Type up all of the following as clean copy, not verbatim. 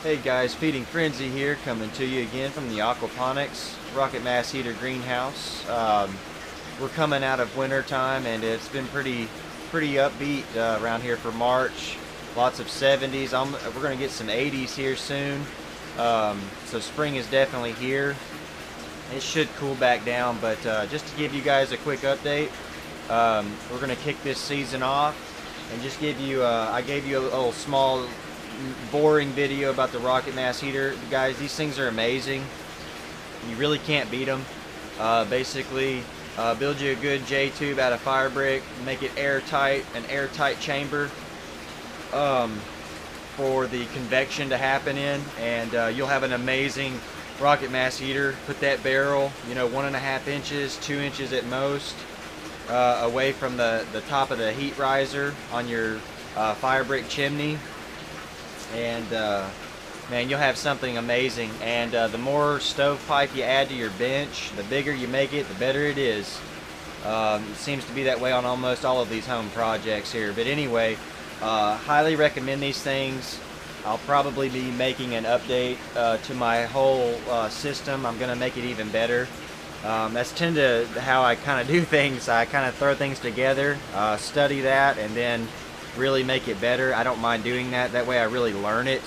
Hey guys, Feeding Frenzy here, coming to you again from the Aquaponics Rocket Mass Heater Greenhouse. We're coming out of winter time and it's been pretty upbeat around here for March. Lots of 70s. We're going to get some 80s here soon. So spring is definitely here. It should cool back down, but just to give you guys a quick update, we're going to kick this season off and just give you, I gave you a little small boring video about the Rocket Mass Heater. Guys, these things are amazing. You really can't beat them. Basically, build you a good J-tube out of fire brick, make it airtight, an airtight chamber for the convection to happen in, and you'll have an amazing Rocket Mass Heater. Put that barrel, 1.5 inches, 2 inches at most, away from the top of the heat riser on your fire brick chimney, and man, you'll have something amazing. And the more stovepipe you add to your bench, the bigger you make it, the better it is. It seems to be that way on almost all of these home projects here. But anyway, highly recommend these things. I'll probably be making an update to my whole system. I'm going to make it even better. That's tend to how I kind of do things. I kind of throw things together, study that, and then really make it better. I don't mind doing that. That way I really learn it.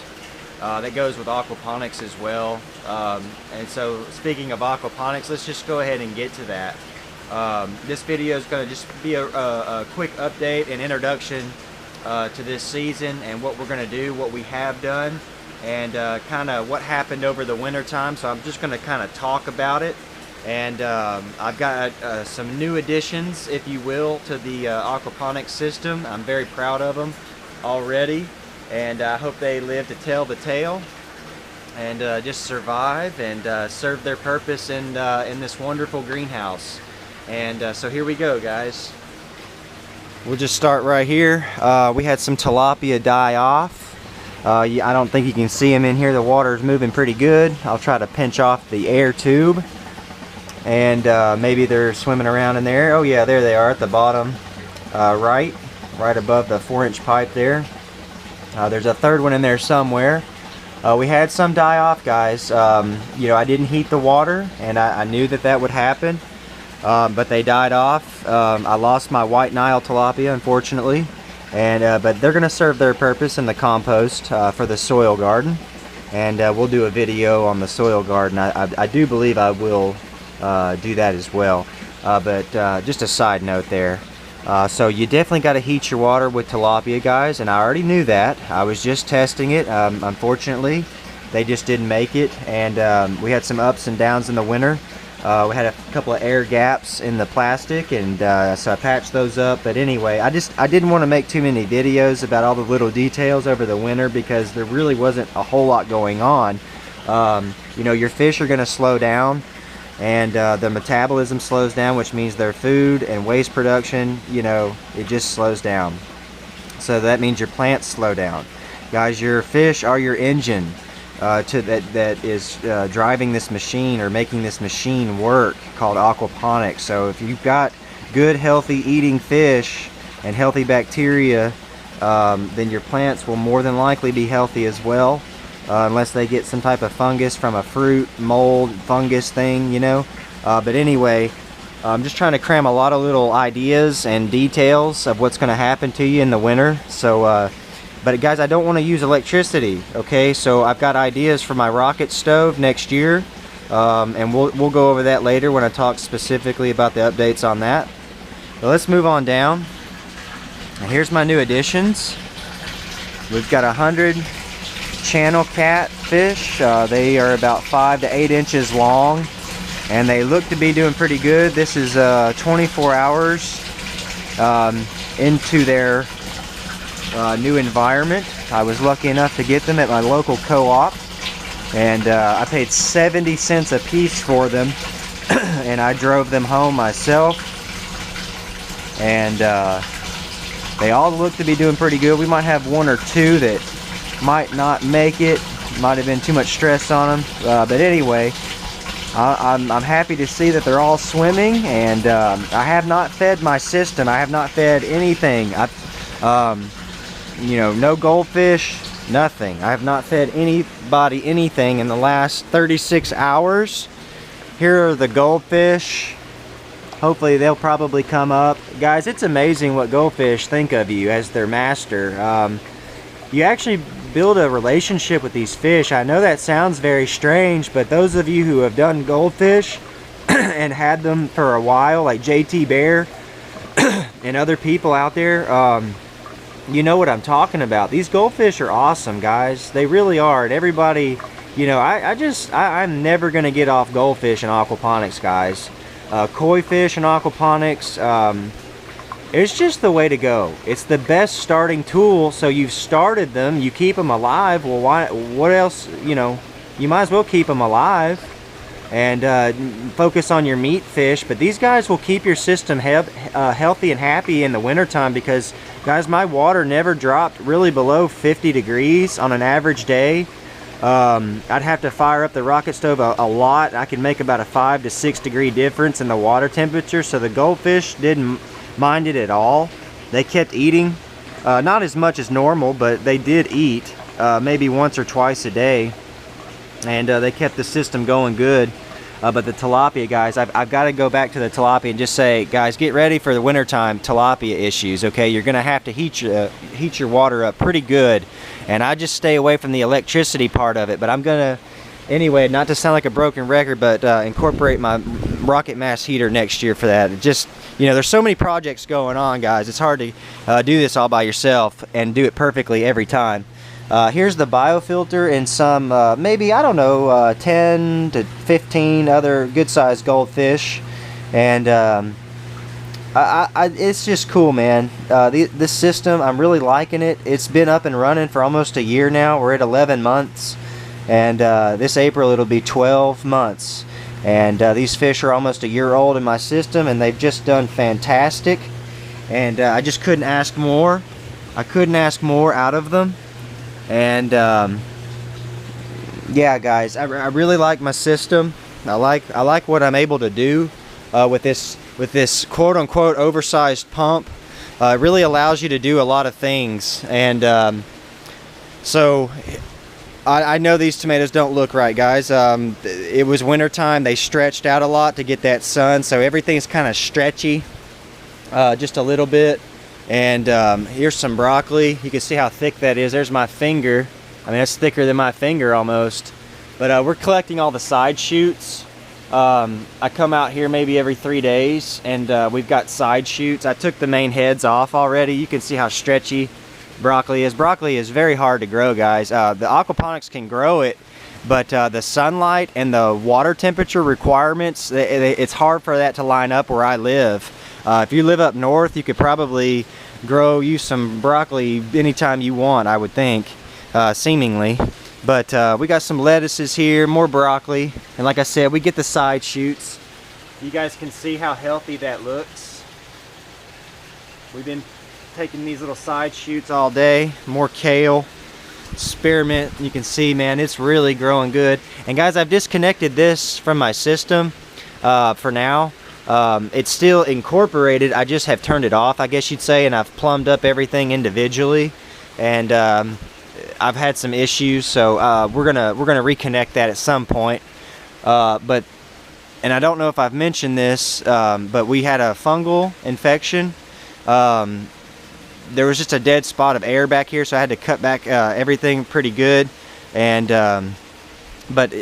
That goes with aquaponics as well. And so speaking of aquaponics, let's just go ahead and get to that. This video is going to just be a quick update and introduction to this season and what we're going to do, what we have done, and kind of what happened over the winter time. So I'm just going to kind of talk about it. And I've got some new additions, if you will, to the aquaponics system. I'm very proud of them already, and I hope they live to tell the tale and just survive and serve their purpose in this wonderful greenhouse. And so here we go, guys. We'll just start right here. We had some tilapia die off. I don't think you can see them in here. The water's moving pretty good. I'll try to pinch off the air tube. And maybe they're swimming around in there. Oh yeah, there they are at the bottom, right above the 4-inch pipe there. There's a third one in there somewhere. We had some die off, guys. I didn't heat the water, and I knew that would happen, but they died off. I lost my white Nile tilapia, unfortunately, and but they're gonna serve their purpose in the compost for the soil garden, and we'll do a video on the soil garden. I do believe I will do that as well, but just a side note there. So you definitely got to heat your water with tilapia, guys, and I already knew that. I was just testing it. Unfortunately, they just didn't make it, and we had some ups and downs in the winter. We had a couple of air gaps in the plastic, and so I patched those up. But anyway, I didn't want to make too many videos about all the little details over the winter because there really wasn't a whole lot going on. Your fish are going to slow down, and the metabolism slows down, which means their food and waste production, it just slows down. So that means your plants slow down. Guys, your fish are your engine that is driving this machine or making this machine work, called aquaponics. So if you've got good, healthy eating fish and healthy bacteria, then your plants will more than likely be healthy as well. Unless they get some type of fungus from a fruit, mold, fungus thing, But anyway, I'm just trying to cram a lot of little ideas and details of what's going to happen to you in the winter. So, but guys, I don't want to use electricity, okay? So I've got ideas for my rocket stove next year, and we'll go over that later when I talk specifically about the updates on that. But let's move on down. And here's my new additions. We've got 100 channel catfish. They are about 5 to 8 inches long, and they look to be doing pretty good. This is 24 hours into their new environment. I was lucky enough to get them at my local co-op, and I paid 70 cents a piece for them, and I drove them home myself, and they all look to be doing pretty good. We might have one or two that might not make it, might have been too much stress on them, but anyway, I'm happy to see that they're all swimming, and I have not fed my system. I have not fed anything. No goldfish, Nothing. I have not fed anybody anything in the last 36 hours. Here are the goldfish. Hopefully they'll probably come up. Guys, it's amazing what goldfish think of you as their master. You actually build a relationship with these fish. I know that sounds very strange, but those of you who have done goldfish and had them for a while, like JT Bear and other people out there, you know what I'm talking about. These goldfish are awesome, guys. They really are. And everybody, you know, I'm never gonna get off goldfish and aquaponics, guys. Koi fish and aquaponics, it's just the way to go. It's the best starting tool. So you've started them, you keep them alive. Well, what else? You know, you might as well keep them alive and focus on your meat fish. But these guys will keep your system healthy and happy in the wintertime, because guys, my water never dropped really below 50 degrees on an average day. I'd have to fire up the rocket stove a lot. I could make about a 5 to 6 degree difference in the water temperature. So the goldfish didn't mind it at all. They kept eating, not as much as normal, but they did eat maybe once or twice a day, and they kept the system going good. But the tilapia, guys, I've got to go back to the tilapia and just say, guys, get ready for the wintertime tilapia issues, okay? You're going to have to heat your water up pretty good, and I just stay away from the electricity part of it. But I'm going to, anyway, not to sound like a broken record, but incorporate my rocket mass heater next year for that. It just, you know, there's so many projects going on, guys. It's hard to do this all by yourself and do it perfectly every time. Here's the biofilter and some, maybe, I don't know, 10 to 15 other good-sized goldfish. And it's just cool, man. This system, I'm really liking it. It's been up and running for almost a year now. We're at 11 months. And this April, it'll be 12 months. And these fish are almost a year old in my system, and they've just done fantastic. And I just couldn't ask more. I couldn't ask more out of them. And yeah, guys, I really like my system. I like what I'm able to do with this quote-unquote oversized pump. It really allows you to do a lot of things. And so I know these tomatoes don't look right, guys. It was wintertime. They stretched out a lot to get that sun, so everything's kind of stretchy just a little bit. And here's some broccoli. You can see how thick that is. There's my finger. I mean, that's thicker than my finger almost. But we're collecting all the side shoots. I come out here maybe every 3 days, and we've got side shoots. I took the main heads off already. You can see how stretchy broccoli is. Broccoli is very hard to grow, guys. The aquaponics can grow it, but the sunlight and the water temperature requirements, it's hard for that to line up where I live. If you live up north, you could probably grow you some broccoli anytime you want, I would think, seemingly. But we got some lettuces here, more broccoli, and like I said, we get the side shoots. You guys can see how healthy that looks. We've been taking these little side shoots all day. More kale, spearmint. You can see, man, it's really growing good. And guys, I've disconnected this from my system for now. It's still incorporated. I just have turned it off, I guess you'd say, and I've plumbed up everything individually. And I've had some issues, so we're gonna reconnect that at some point. And I don't know if I've mentioned this, but we had a fungal infection. There was just a dead spot of air back here, so I had to cut back everything pretty good. And but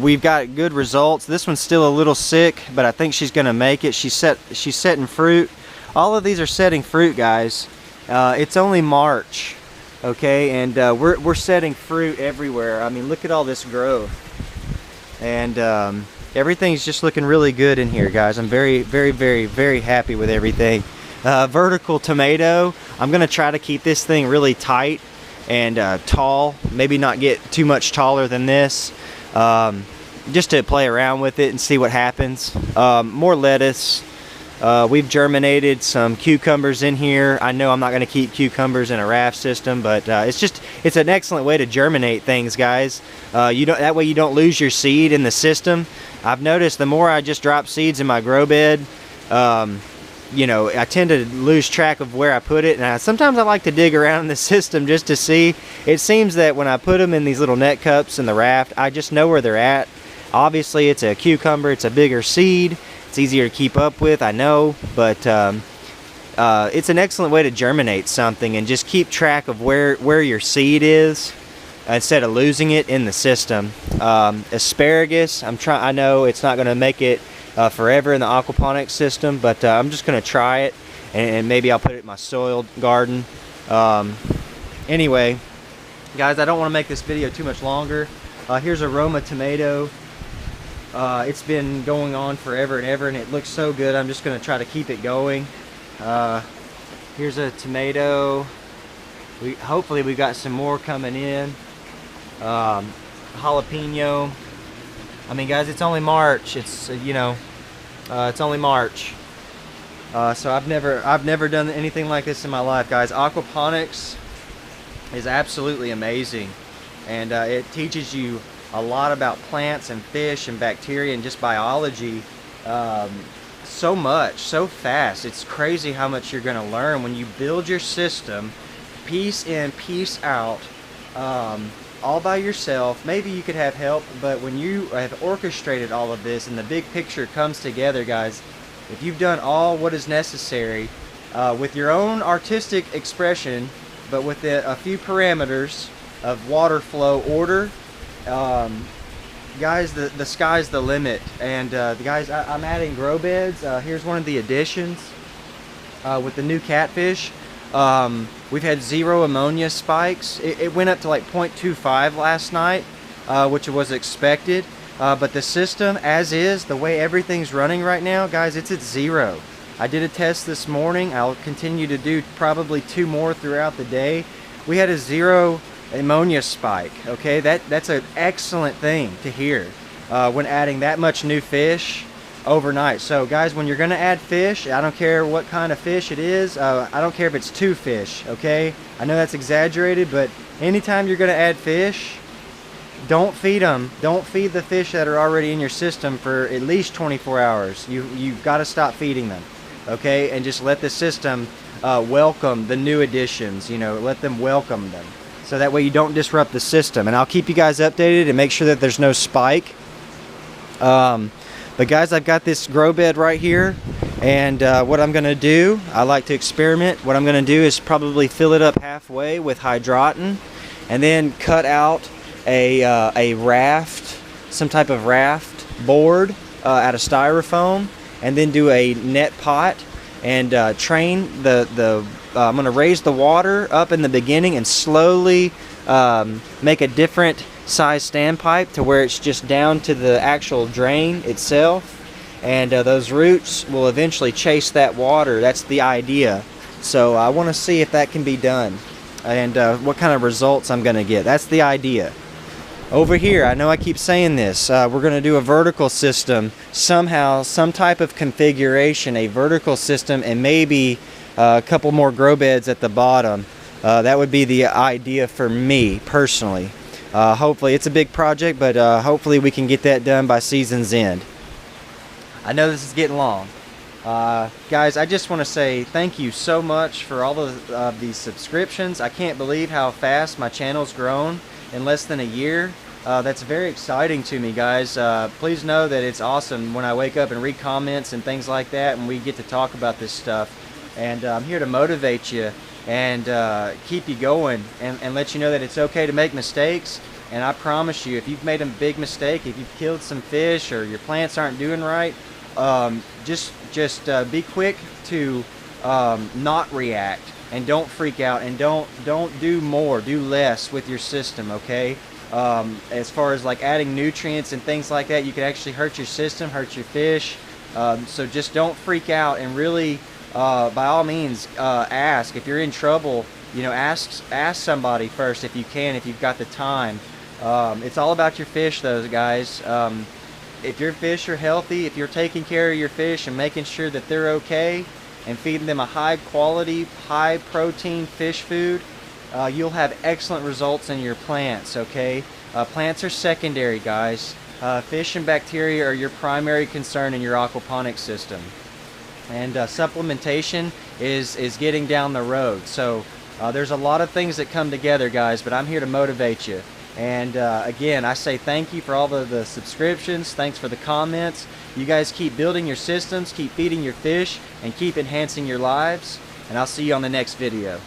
we've got good results. This one's still a little sick, but I think she's gonna make it. She's setting fruit. All of these are setting fruit, guys. It's only March, okay, and we're setting fruit everywhere. I mean, look at all this growth, and everything's just looking really good in here, guys. I'm very, very, very, very happy with everything. Vertical tomato. I'm gonna try to keep this thing really tight and tall. Maybe not get too much taller than this. Just to play around with it and see what happens. More lettuce. We've germinated some cucumbers in here. I know I'm not going to keep cucumbers in a raft system, but it's an excellent way to germinate things, guys. That way you don't lose your seed in the system. I've noticed the more I just drop seeds in my grow bed, you know, I tend to lose track of where I put it, and sometimes I like to dig around in the system just to see. It seems that when I put them in these little net cups in the raft, I just know where they're at. Obviously, it's a cucumber, it's a bigger seed, it's easier to keep up with, I know, but it's an excellent way to germinate something and just keep track of where your seed is instead of losing it in the system. Asparagus, I know it's not going to make it forever in the aquaponics system, but I'm just going to try it, and maybe I'll put it in my soil garden. Anyway, guys, I don't want to make this video too much longer. Here's a Roma tomato. It's been going on forever and ever, and it looks so good. I'm just going to try to keep it going. Here's a tomato. Hopefully we got some more coming in. Jalapeno. I mean, guys, it's only March. It's it's only March. So I've never done anything like this in my life, guys. Aquaponics is absolutely amazing, and it teaches you a lot about plants and fish and bacteria and just biology. So much, so fast. It's crazy how much you're going to learn when you build your system, piece in, piece out, all by yourself. Maybe you could have help, but when you have orchestrated all of this and the big picture comes together, guys, if you've done all what is necessary with your own artistic expression, but with a few parameters of water flow, order, guys, the sky's the limit. And guys, I'm adding grow beds. Here's one of the additions with the new catfish. We've had 0 ammonia spikes. It went up to like 0.25 last night, which was expected. But the system, as is, the way everything's running right now, guys, it's at 0. I did a test this morning. I'll continue to do probably 2 more throughout the day. We had a 0 ammonia spike. Okay, that's an excellent thing to hear when adding that much new fish overnight. So guys, when you're gonna add fish, I don't care what kind of fish it is, I don't care if it's 2 fish, okay? I know that's exaggerated, but anytime you're gonna add fish, don't feed them. Don't feed the fish that are already in your system for at least 24 hours. You've got to stop feeding them, okay? And just let the system welcome the new additions, you know, let them welcome them. So that way you don't disrupt the system. And I'll keep you guys updated and make sure that there's no spike. But guys, I've got this grow bed right here. And what I'm going to do, I like to experiment. What I'm going to do is probably fill it up halfway with hydroton. And then cut out a raft, some type of raft board out of styrofoam. And then do a net pot. And train I'm going to raise the water up in the beginning and slowly make a different size standpipe to where it's just down to the actual drain itself. And those roots will eventually chase that water. That's the idea. So I want to see if that can be done and what kind of results I'm going to get. That's the idea. Over here, I know I keep saying this, we're going to do a vertical system somehow, some type of configuration, a vertical system, and maybe a couple more grow beds at the bottom. That would be the idea for me personally. Hopefully, it's a big project, but hopefully we can get that done by season's end. I know this is getting long. Guys, I just want to say thank you so much for all of these subscriptions. I can't believe how fast my channel's grown in less than a year. That's very exciting to me, guys. Please know that it's awesome when I wake up and read comments and things like that, and we get to talk about this stuff. And I'm here to motivate you and keep you going and let you know that it's okay to make mistakes. And I promise you, if you've made a big mistake, if you've killed some fish or your plants aren't doing right, just be quick to not react, and don't freak out, and don't do more, do less with your system, okay? As far as like adding nutrients and things like that, you could actually hurt your system, hurt your fish. So just don't freak out, and really by all means ask if you're in trouble. You know, ask somebody first if you can, if you've got the time. It's all about your fish though, guys. If your fish are healthy, if you're taking care of your fish and making sure that they're okay and feeding them a high quality, high protein fish food, you'll have excellent results in your plants, okay? Plants are secondary, guys. Fish and bacteria are your primary concern in your aquaponics system. and supplementation is getting down the road. So there's a lot of things that come together, guys, but I'm here to motivate you. And again, I say thank you for all the subscriptions. Thanks for the comments. You guys keep building your systems, keep feeding your fish, and keep enhancing your lives. And I'll see you on the next video.